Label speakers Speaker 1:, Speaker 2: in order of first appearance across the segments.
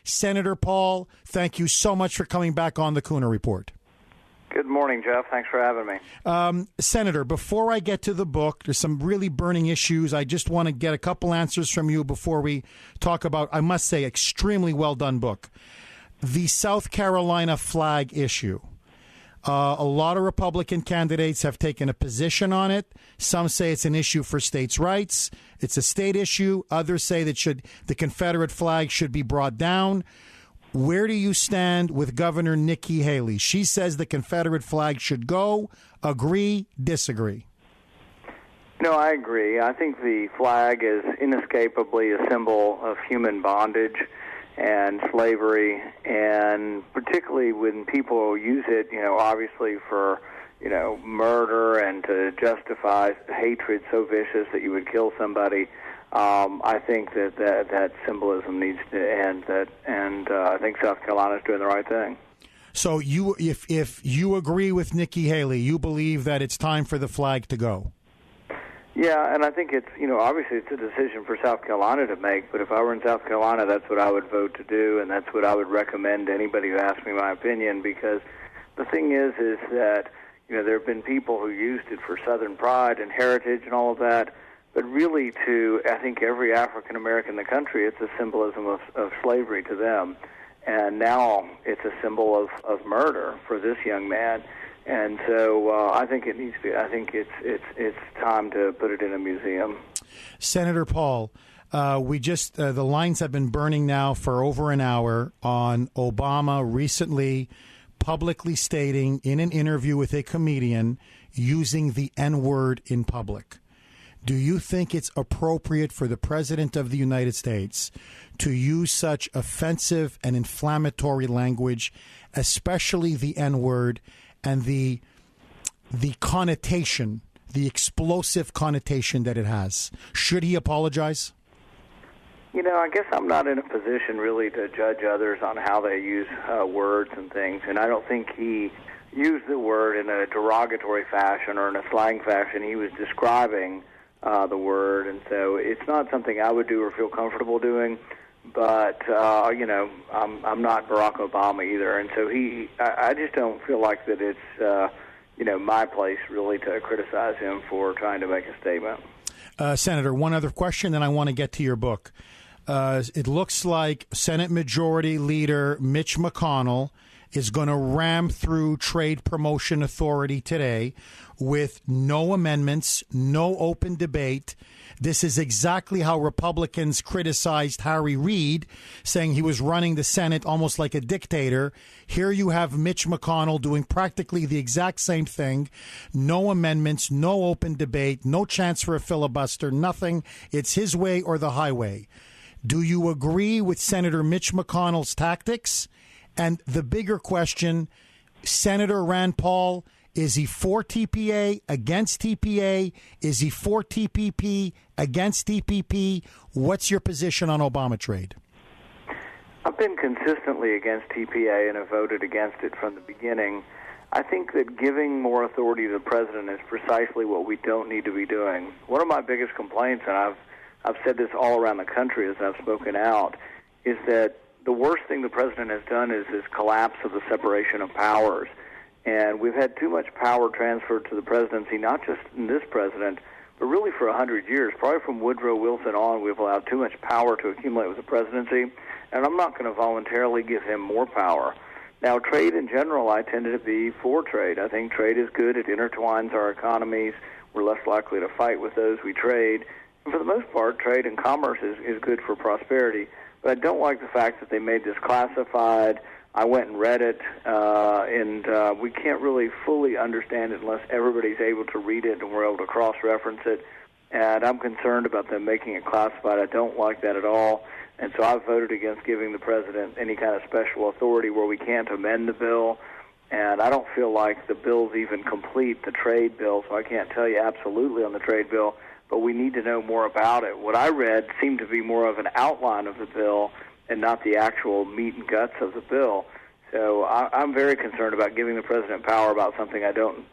Speaker 1: Senator Paul, thank you so much for coming back on the Kuhner Report.
Speaker 2: Good morning, Jeff. Thanks for having me.
Speaker 1: Senator, before I get to the book, there's some really burning issues. I just want to get a couple answers from you before we talk about, I must say, extremely well done book. The South Carolina flag issue. A lot of Republican candidates have taken a position on it. Some say it's an issue for states' rights. It's a state issue. Others say that the Confederate flag should be brought down. Where do you stand with Governor Nikki Haley? She says the Confederate flag should go. Agree, disagree?
Speaker 2: No, I agree. I think the flag is inescapably a symbol of human bondage and slavery, and particularly when people use it, obviously for, murder and to justify hatred so vicious that you would kill somebody. I think that symbolism needs to end. I think South Carolina's doing the right thing.
Speaker 1: So if you agree with Nikki Haley, you believe that it's time for the flag to go?
Speaker 2: Yeah, and I think it's, obviously it's a decision for South Carolina to make, but if I were in South Carolina, that's what I would vote to do, and that's what I would recommend to anybody who asks me my opinion, because the thing is that, there have been people who used it for Southern pride and heritage and all of that, but really I think every African American in the country, it's a symbolism of slavery to them, and now it's a symbol of murder for this young man. And so I think it needs to be. I think it's time to put it in a museum.
Speaker 1: Senator Paul, the lines have been burning now for over an hour on Obama recently publicly stating in an interview with a comedian using the N-word in public. Do you think it's appropriate for the President of the United States to use such offensive and inflammatory language, especially the N-word, and the connotation, the explosive connotation that it has? Should he apologize?
Speaker 2: I guess I'm not in a position really to judge others on how they use words and things, and I don't think he used the word in a derogatory fashion or in a slang fashion. He was describing the word, and so it's not something I would do or feel comfortable doing. But I'm not Barack Obama either, and so I just don't feel like that it's my place really to criticize him for trying to make a statement.
Speaker 1: Senator, one other question, then I want to get to your book. It looks like Senate Majority Leader Mitch McConnell is going to ram through Trade Promotion Authority today with no amendments, no open debate. This is exactly how Republicans criticized Harry Reid, saying he was running the Senate almost like a dictator. Here you have Mitch McConnell doing practically the exact same thing. No amendments, no open debate, no chance for a filibuster, nothing. It's his way or the highway. Do you agree with Senator Mitch McConnell's tactics? And the bigger question, Senator Rand Paul, is he for TPA, against TPA? Is he for TPP, against TPP? What's your position on Obama trade?
Speaker 2: I've been consistently against TPA and have voted against it from the beginning. I think that giving more authority to the president is precisely what we don't need to be doing. One of my biggest complaints, and I've said this all around the country as I've spoken out, is that the worst thing the president has done is this collapse of the separation of powers. And we've had too much power transferred to the presidency, not just in this president, but really for 100 years. Probably from Woodrow Wilson on, we've allowed too much power to accumulate with the presidency, and I'm not going to voluntarily give him more power. Now, trade in general, I tended to be for trade. I think trade is good. It intertwines our economies. We're less likely to fight with those we trade. And for the most part, trade and commerce is good for prosperity. But I don't like the fact that they made this classified. I went and read it, and we can't really fully understand it unless everybody's able to read it and we're able to cross-reference it. And I'm concerned about them making it classified. I don't like that at all. And so I've voted against giving the president any kind of special authority where we can't amend the bill. And I don't feel like the bill's even complete, the trade bill, so I can't tell you absolutely on the trade bill, but we need to know more about it. What I read seemed to be more of an outline of the bill and not the actual meat and guts of the bill. So I'm very concerned about giving the president power about something I don't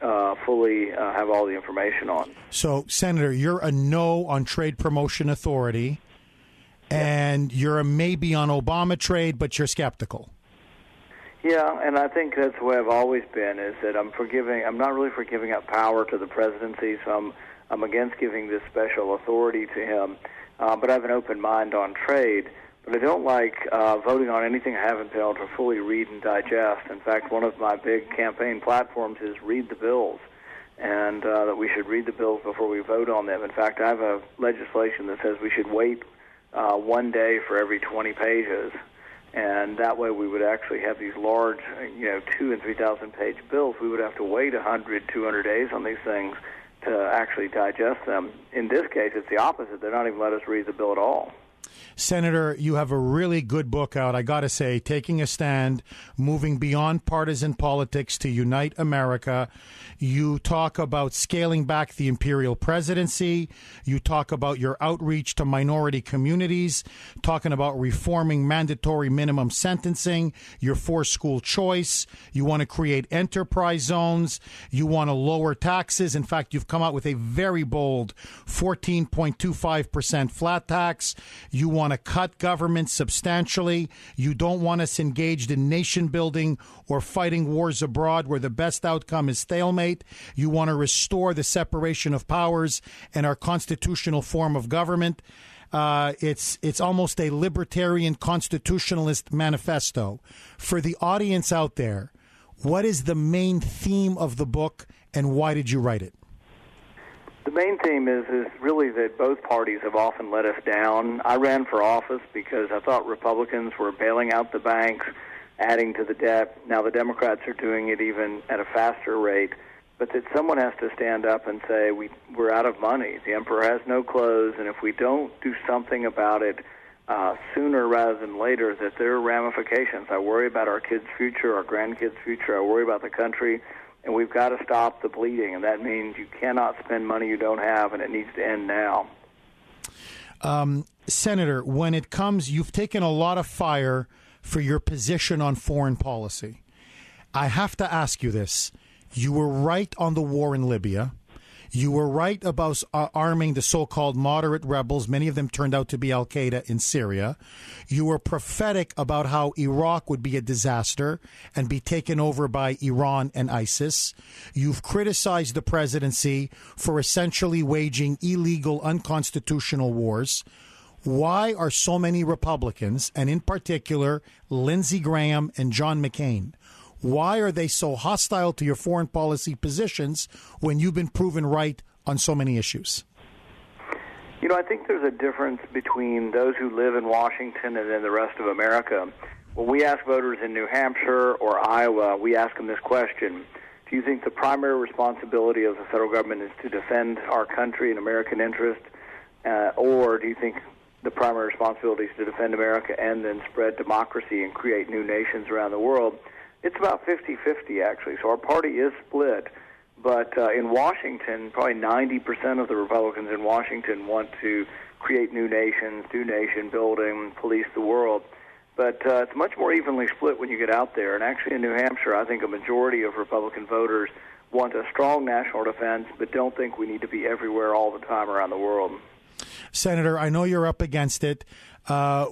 Speaker 2: fully have all the information on.
Speaker 1: So, Senator, you're a no on Trade Promotion Authority. and you're a maybe on Obama trade, but you're skeptical.
Speaker 2: Yeah, and I think that's the way I've always been, is that I'm not really for giving up power to the presidency, so I'm against giving this special authority to him, but I have an open mind on trade. But I don't like voting on anything I haven't been able to fully read and digest. In fact, one of my big campaign platforms is read the bills, and that we should read the bills before we vote on them. In fact, I have a legislation that says we should wait 1 day for every 20 pages, and that way we would actually have these large, 2,000 and 3,000 page bills. We would have to wait 100, 200 days on these things to actually digest them. In this case, it's the opposite. They're not even let us read the bill at all.
Speaker 1: Senator, you have a really good book out, I got to say, Taking a Stand, Moving Beyond Partisan Politics to Unite America. You talk about scaling back the imperial presidency. You talk about your outreach to minority communities, talking about reforming mandatory minimum sentencing, your forced school choice. You want to create enterprise zones. You want to lower taxes. In fact, you've come out with a very bold 14.25% flat tax. You want to cut government substantially. You don't want us engaged in nation building or fighting wars abroad where the best outcome is stalemate. You want to restore the separation of powers and our constitutional form of government. It's almost a libertarian constitutionalist manifesto. For the audience out there, what is the main theme of the book and why did you write it?
Speaker 2: The main theme is really that both parties have often let us down. I ran for office because I thought Republicans were bailing out the banks, adding to the debt. Now the Democrats are doing it even at a faster rate. But that someone has to stand up and say, we're out of money. The emperor has no clothes, and if we don't do something about it sooner rather than later, that there are ramifications. I worry about our kids' future, our grandkids' future. I worry about the country. And we've got to stop the bleeding, and that means you cannot spend money you don't have, and it needs to end now.
Speaker 1: Senator, when it comes, you've taken a lot of fire for your position on foreign policy. I have to ask you this. You were right on the war in Libya. You were right about arming the so-called moderate rebels. Many of them turned out to be al-Qaeda in Syria. You were prophetic about how Iraq would be a disaster and be taken over by Iran and ISIS. You've criticized the presidency for essentially waging illegal, unconstitutional wars. Why are so many Republicans, and in particular Lindsey Graham and John McCain, why are they so hostile to your foreign policy positions when you've been proven right on so many issues?
Speaker 2: I think there's a difference between those who live in Washington and then the rest of America. When we ask voters in New Hampshire or Iowa, we ask them this question: do you think the primary responsibility of the federal government is to defend our country and American interest, or do you think the primary responsibility is to defend America and then spread democracy and create new nations around the world? It's about 50-50, actually. So our party is split. But in Washington, probably 90% of the Republicans in Washington want to create new nations, do nation building, police the world. But it's much more evenly split when you get out there. And actually in New Hampshire, I think a majority of Republican voters want a strong national defense, but don't think we need to be everywhere all the time around the world.
Speaker 1: Senator, I know you're up against it.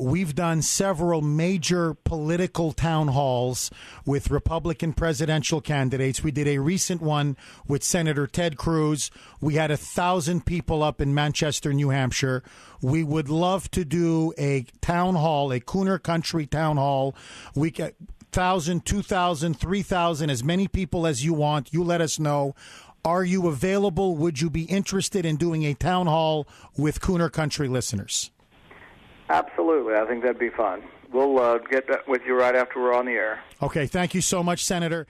Speaker 1: We've done several major political town halls with Republican presidential candidates. We did a recent one with Senator Ted Cruz. We had 1,000 people up in Manchester, New Hampshire. We would love to do a town hall, a Kuhner Country town hall. We get 1,000, 2,000, 3,000, as many people as you want. You let us know. Are you available? Would you be interested in doing a town hall with Kuhner Country listeners?
Speaker 2: Absolutely. I think that'd be fun. We'll get with you right after we're on the air.
Speaker 1: Okay. Thank you so much, Senator.